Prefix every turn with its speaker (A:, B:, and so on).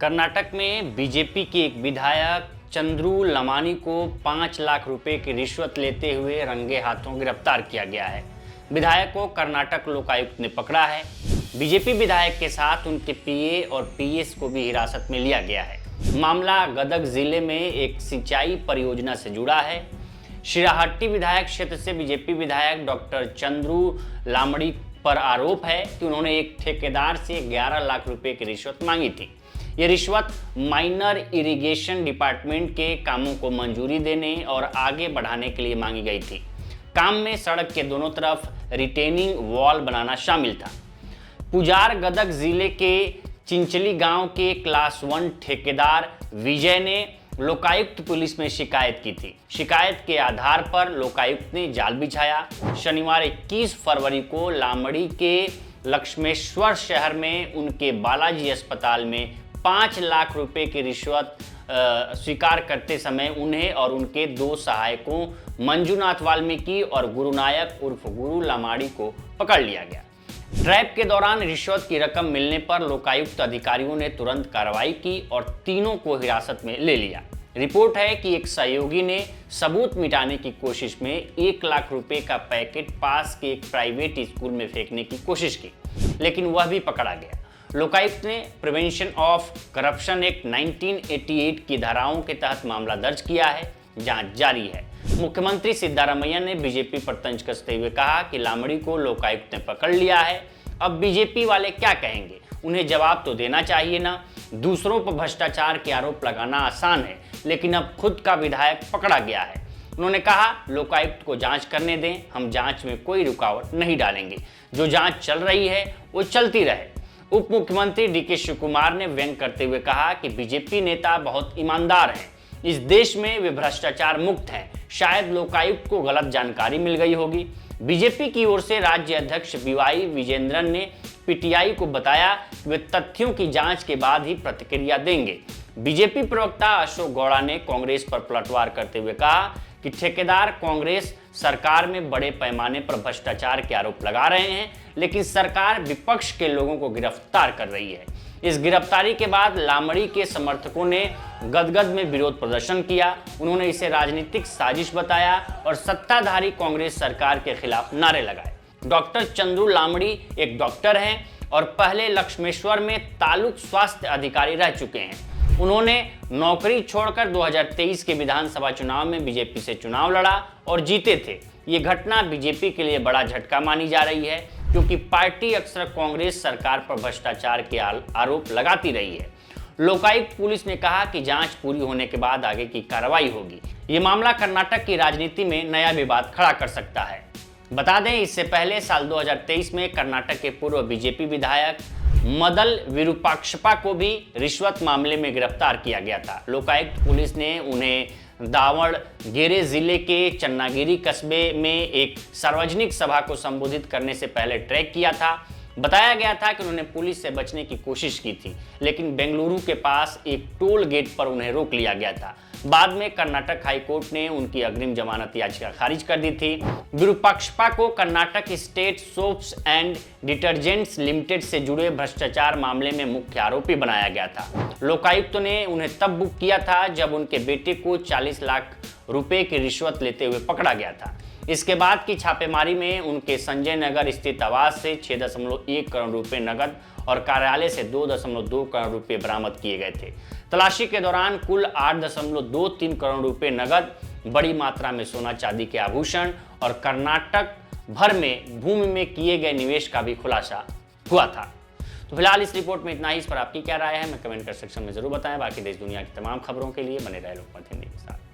A: कर्नाटक में बीजेपी के एक विधायक चंद्रू लमानी को 5 लाख रुपए की रिश्वत लेते हुए रंगे हाथों गिरफ्तार किया गया है। विधायक को कर्नाटक लोकायुक्त ने पकड़ा है। बीजेपी विधायक के साथ उनके पीए और पीएस को भी हिरासत में लिया गया है। मामला गदग जिले में एक सिंचाई परियोजना से जुड़ा है। शिराहट्टी विधायक क्षेत्र से बीजेपी विधायक डॉक्टर चंद्रू लामड़ी पर आरोप है कि उन्होंने एक ठेकेदार से 11 लाख रुपए की रिश्वत मांगी थी। ये रिश्वत माइनर इरिगेशन डिपार्टमेंट के कामों को मंजूरी देने और आगे बढ़ाने के लिए मांगी गई थी। काम में सड़क के दोनों तरफ रिटेनिंग वॉल बनाना शामिल था। पुजार गदग जिले के चिंचली गांव के क्लास 1 ठेकेदार विजय ने लोकायुक्त पुलिस में शिकायत की थी। शिकायत के आधार पर लोकायुक्त ने जाल बिछाया। शनिवार 21 फरवरी को लामड़ी के लक्ष्मेश्वर शहर में उनके बालाजी अस्पताल में 5 लाख रुपए की रिश्वत स्वीकार करते समय उन्हें और उनके 2 सहायकों मंजूनाथ वाल्मीकि और गुरुनायक उर्फ गुरु लामाड़ी को पकड़ लिया गया। ट्रैप के दौरान रिश्वत की रकम मिलने पर लोकायुक्त अधिकारियों ने तुरंत कार्रवाई की और तीनों को हिरासत में ले लिया। रिपोर्ट है कि एक सहयोगी ने सबूत मिटाने की कोशिश में 1 लाख रुपए का पैकेट पास के एक प्राइवेट स्कूल में फेंकने की कोशिश की, लेकिन वह भी पकड़ा गया। लोकायुक्त ने प्रिवेंशन ऑफ करप्शन एक्ट 1988 की धाराओं के तहत मामला दर्ज किया है। जांच जारी है। मुख्यमंत्री सिद्धारमैया ने बीजेपी पर तंज कसते हुए कहा कि लामड़ी को लोकायुक्त ने पकड़ लिया है। अब बीजेपी वाले क्या कहेंगे? उन्हें जवाब तो देना चाहिए ना। दूसरों पर भ्रष्टाचार के आरोप लगाना आसान है, लेकिन अब खुद का विधायक पकड़ा गया है। उन्होंने कहा, लोकायुक्त को जांच करने दें, हम जांच में कोई रुकावट नहीं डालेंगे। जो जांच चल रही है वो चलती रहे। उप मुख्यमंत्री डीके शिवकुमार ने व्यंग करते हुए कहा कि बीजेपी नेता बहुत ईमानदार हैं। इस देश में वे भ्रष्टाचार मुक्त हैं। शायद लोकायुक्त को गलत जानकारी मिल गई होगी। बीजेपी की ओर से राज्य अध्यक्ष बीवाई विजेंद्रन ने पीटीआई को बताया कि वे तथ्यों की जांच के बाद ही प्रतिक्रिया देंगे। बीजेपी प्रवक्ता अशोक गौड़ा ने कांग्रेस पर पलटवार करते हुए कहा कि ठेकेदार कांग्रेस सरकार में बड़े पैमाने पर भ्रष्टाचार के आरोप लगा रहे हैं, लेकिन सरकार विपक्ष के लोगों को गिरफ्तार कर रही है। इस गिरफ्तारी के बाद लामड़ी के समर्थकों ने गदगद में विरोध प्रदर्शन किया। उन्होंने इसे राजनीतिक साजिश बताया और सत्ताधारी कांग्रेस सरकार के खिलाफ नारे लगाए। डॉक्टर चंद्रू लामड़ी एक डॉक्टर हैं और पहले लक्ष्मेश्वर में तालुक स्वास्थ्य अधिकारी रह चुके हैं। उन्होंने नौकरी छोड़कर 2023 के विधानसभा चुनाव में बीजेपी से चुनाव लड़ा और जीते थे। ये घटना बीजेपी के लिए बड़ा झटका मानी जा रही है, क्योंकि पार्टी अक्सर कांग्रेस सरकार पर भ्रष्टाचार के आरोप लगाती रही है। लोकायुक्त पुलिस ने कहा कि जांच पूरी होने के बाद आगे की कार्रवाई होगी। ये मामला कर्नाटक की राजनीति में नया विवाद खड़ा कर सकता है। बता दें, इससे पहले साल 2023 में कर्नाटक के पूर्व बीजेपी विधायक मदल विरूपाक्षप्पा को भी रिश्वत मामले में गिरफ्तार किया गया था। लोकायुक्त पुलिस ने उन्हें दावणगेरे जिले के चन्नागिरी कस्बे में एक सार्वजनिक सभा को संबोधित करने से पहले ट्रैक किया था। बताया गया था कि उन्होंने पुलिस से बचने की कोशिश की थी, लेकिन बेंगलुरु के पास एक टोल गेट पर उन्हें रोक लिया गया था। बाद में कर्नाटक हाईकोर्ट ने उनकी अग्रिम जमानत याचिका खारिज कर दी थी। विरूपाक्षप्पा को Karnataka state soaps and detergents limited से जुड़े भ्रष्टाचार मामले में मुख्य आरोपी बनाया गया था। लोकायुक्त ने उन्हें तब बुक किया था जब उनके बेटे को 40 लाख रुपए की रिश्वत लेते हुए पकड़ा गया था। इसके बाद की छापेमारी में उनके संजय नगर स्थित आवास से 6.1 करोड़ रुपए नकद और कार्यालय से 2.2 करोड़ रुपए बरामद किए गए थे। तलाशी के दौरान कुल 8.23 करोड़ रुपए नकद, बड़ी मात्रा में सोना चांदी के आभूषण और कर्नाटक भर में भूमि में किए गए निवेश का भी खुलासा हुआ था। तो फिलहाल इस रिपोर्ट में इतना ही। इस पर आपकी क्या राय है, हमें कमेंट कर सेक्शन में जरूर बताएं। बाकी देश दुनिया की तमाम खबरों के लिए बने रहे लोकमत हिंदी के साथ।